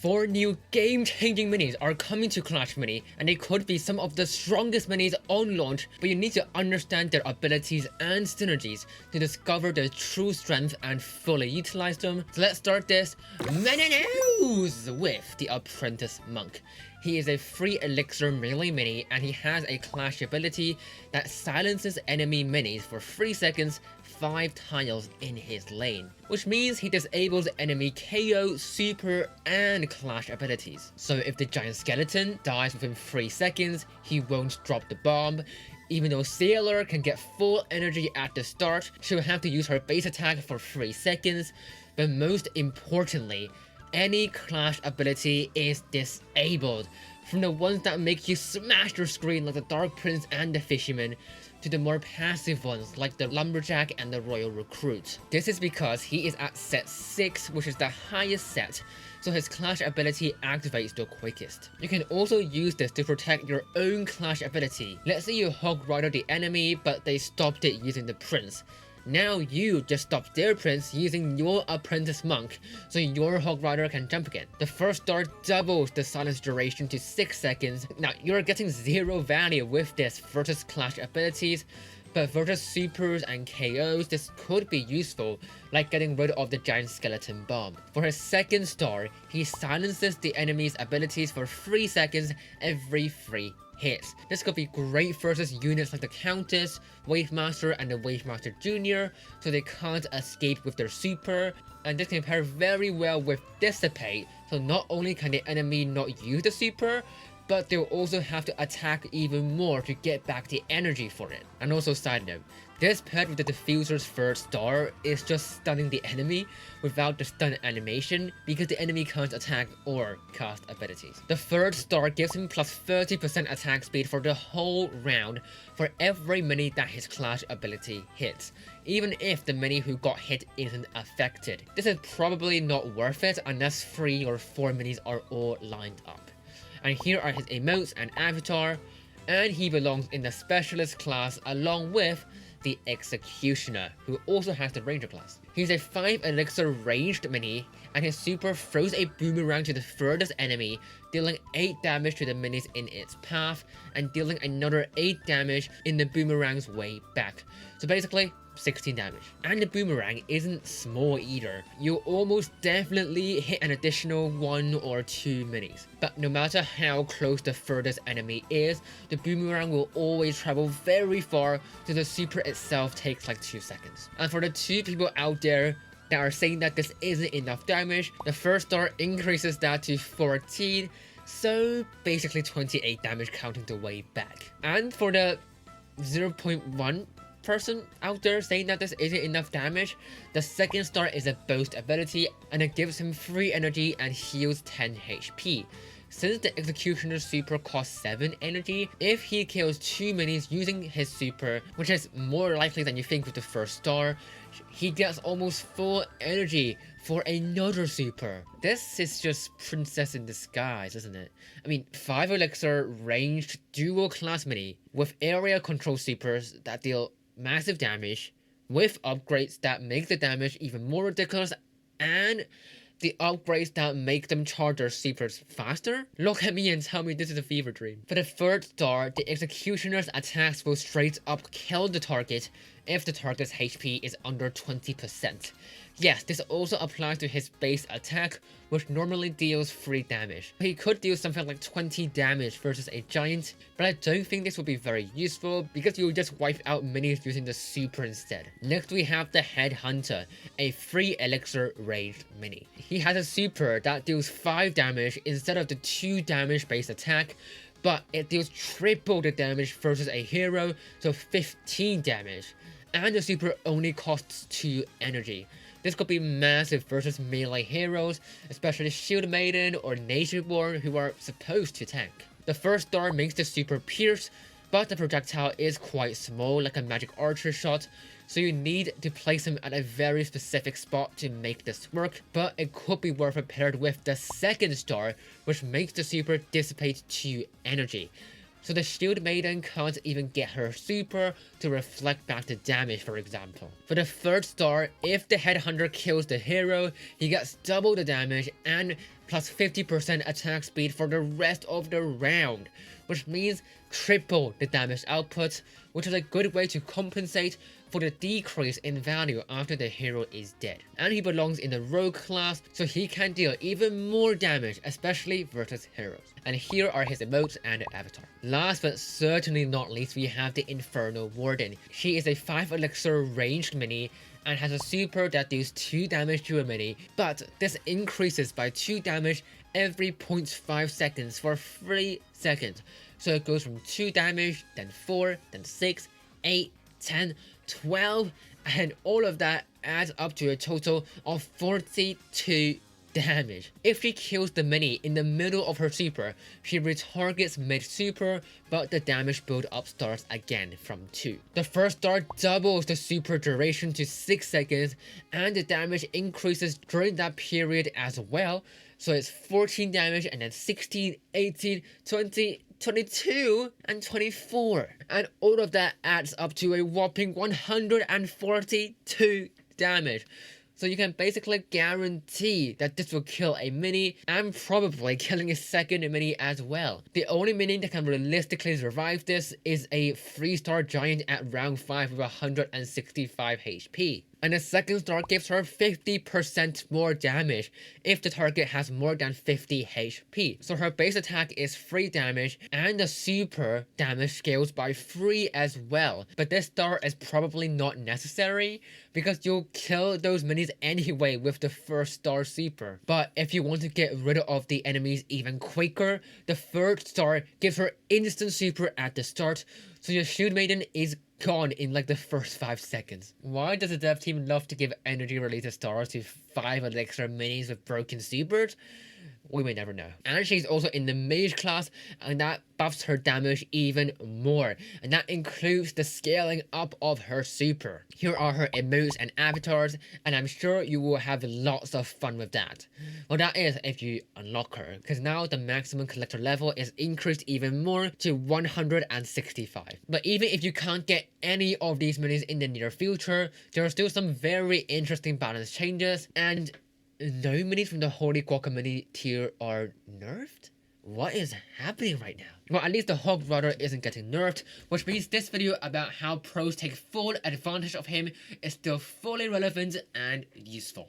4 new game-changing minis are coming to Clash Mini, and they could be some of the strongest minis on launch, but you need to understand their abilities and synergies to discover their true strength and fully utilize them. So let's start this mini news with the Apprentice Monk. He is a free elixir melee mini, and he has a clash ability that silences enemy minis for 3 seconds 5 tiles in his lane, which means he disables enemy KO, super, and clash abilities. So if the giant skeleton dies within 3 seconds, he won't drop the bomb. Even though Sailor can get full energy at the start, she'll have to use her base attack for 3 seconds, but most importantly, any clash ability is disabled, from the ones that make you smash your screen like the Dark Prince and the Fisherman, to the more passive ones like the Lumberjack and the Royal Recruit. This is because he is at set 6, which is the highest set, so his clash ability activates the quickest. You can also use this to protect your own clash ability. Let's say you hog rider the enemy, but they stopped it using the Prince. Now you just stop their prince using your Apprentice Monk, so your Hog Rider can jump again. The first star doubles the silence duration to 6 seconds. Now you're getting 0 value with this versus clash abilities, but versus supers and KOs this could be useful, like getting rid of the giant skeleton bomb. For his second star, he silences the enemy's abilities for 3 seconds every 3 hits. This could be great versus units like the Countess, Wavemaster, and the Wavemaster Jr., so they can't escape with their super, and this can pair very well with Dissipate, so not only can the enemy not use the super, but they'll also have to attack even more to get back the energy for it. And also, side note, this paired with the Diffuser's third star is just stunning the enemy without the stun animation, because the enemy can't attack or cast abilities. The third star gives him plus 30% attack speed for the whole round for every mini that his clash ability hits, even if the mini who got hit isn't affected. This is probably not worth it unless 3 or 4 minis are all lined up. And here are his emotes and avatar, and he belongs in the specialist class along with the Executioner, who also has the Ranger class. He's a 5 elixir ranged mini, and his super throws a boomerang to the furthest enemy, dealing 8 damage to the minis in its path, and dealing another 8 damage in the boomerang's way back. So basically, 16 damage. And the boomerang isn't small either. You'll almost definitely hit an additional 1 or 2 minis. But no matter how close the furthest enemy is, the boomerang will always travel very far, so the super itself takes like 2 seconds. And for the 2 people out there that are saying that this isn't enough damage, the first star increases that to 14, so basically 28 damage counting the way back. And for the 0.1 person out there saying that this isn't enough damage, the second star is a boast ability, and it gives him free energy and heals 10 HP. Since the Executioner's super costs 7 energy, if he kills 2 minis using his super, which is more likely than you think with the first star, he gets almost full energy for another super. This is just princess in disguise, isn't it? I mean, 5 elixir ranged dual class mini with area control supers that deal massive damage, with upgrades that make the damage even more ridiculous, and the upgrades that make them charge their supers faster? Look at me and tell me this is a fever dream. For the third star, the Executioner's attacks will straight up kill the target if the target's HP is under 20%. Yes, this also applies to his base attack, which normally deals 3 damage. He could deal something like 20 damage versus a giant, but I don't think this will be very useful because you'll just wipe out minis using the super instead. Next we have the Headhunter, a 3 elixir ranged mini. He has a super that deals 5 damage instead of the 2 damage base attack, but it deals triple the damage versus a hero, so 15 damage. And the super only costs 2 energy. This could be massive versus melee heroes, especially Shield Maiden or Natureborn, who are supposed to tank. The first star makes the super pierce, but the projectile is quite small, like a magic archer shot, so you need to place him at a very specific spot to make this work, but it could be worth it paired with the second star, which makes the super dissipate 2 energy. So the Shield Maiden can't even get her super to reflect back the damage, for example. For the third star, if the Headhunter kills the hero, he gets double the damage and plus 50% attack speed for the rest of the round, which means triple the damage output, which is a good way to compensate for the decrease in value after the hero is dead. And he belongs in the rogue class, so he can deal even more damage, especially versus heroes. And here are his emotes and avatar. Last but certainly not least, we have the Inferno Warden. She is a 5 elixir ranged mini and has a super that deals 2 damage to a mini, but this increases by 2 damage every 0.5 seconds for 3 seconds. So it goes from 2 damage, then 4, then 6, 8, 10, 12, and all of that adds up to a total of 42 damage. If she kills the mini in the middle of her super, she retargets mid-super, but the damage build up starts again from 2. The first star doubles the super duration to 6 seconds, and the damage increases during that period as well. So it's 14 damage and then 16, 18, 20, 22, and 24. And all of that adds up to a whopping 142 damage. So you can basically guarantee that this will kill a mini and probably killing a second mini as well. The only mini that can realistically survive this is a 3-star giant at round 5 with 165 HP. And the second star gives her 50% more damage if the target has more than 50 HP. So her base attack is 3 damage and the super damage scales by 3 as well. But this star is probably not necessary because you'll kill those minis anyway with the first star super. But if you want to get rid of the enemies even quicker, the third star gives her instant super at the start. So your Shield Maiden is gone in like the first 5 seconds. Why does the dev team love to give energy related stars to 5 elixir minis with broken supers? We may never know. And she's also in the mage class, and that buffs her damage even more, and that includes the scaling up of her super. Here are her emotes and avatars, and I'm sure you will have lots of fun with that. Well, that is if you unlock her, because now the maximum collector level is increased even more to 165. But even if you can't get any of these minis in the near future, there are still some very interesting balance changes, and no minis from the Holy Guacamole tier are nerfed? What is happening right now? Well, at least the Hog Rider isn't getting nerfed, which means this video about how pros take full advantage of him is still fully relevant and useful.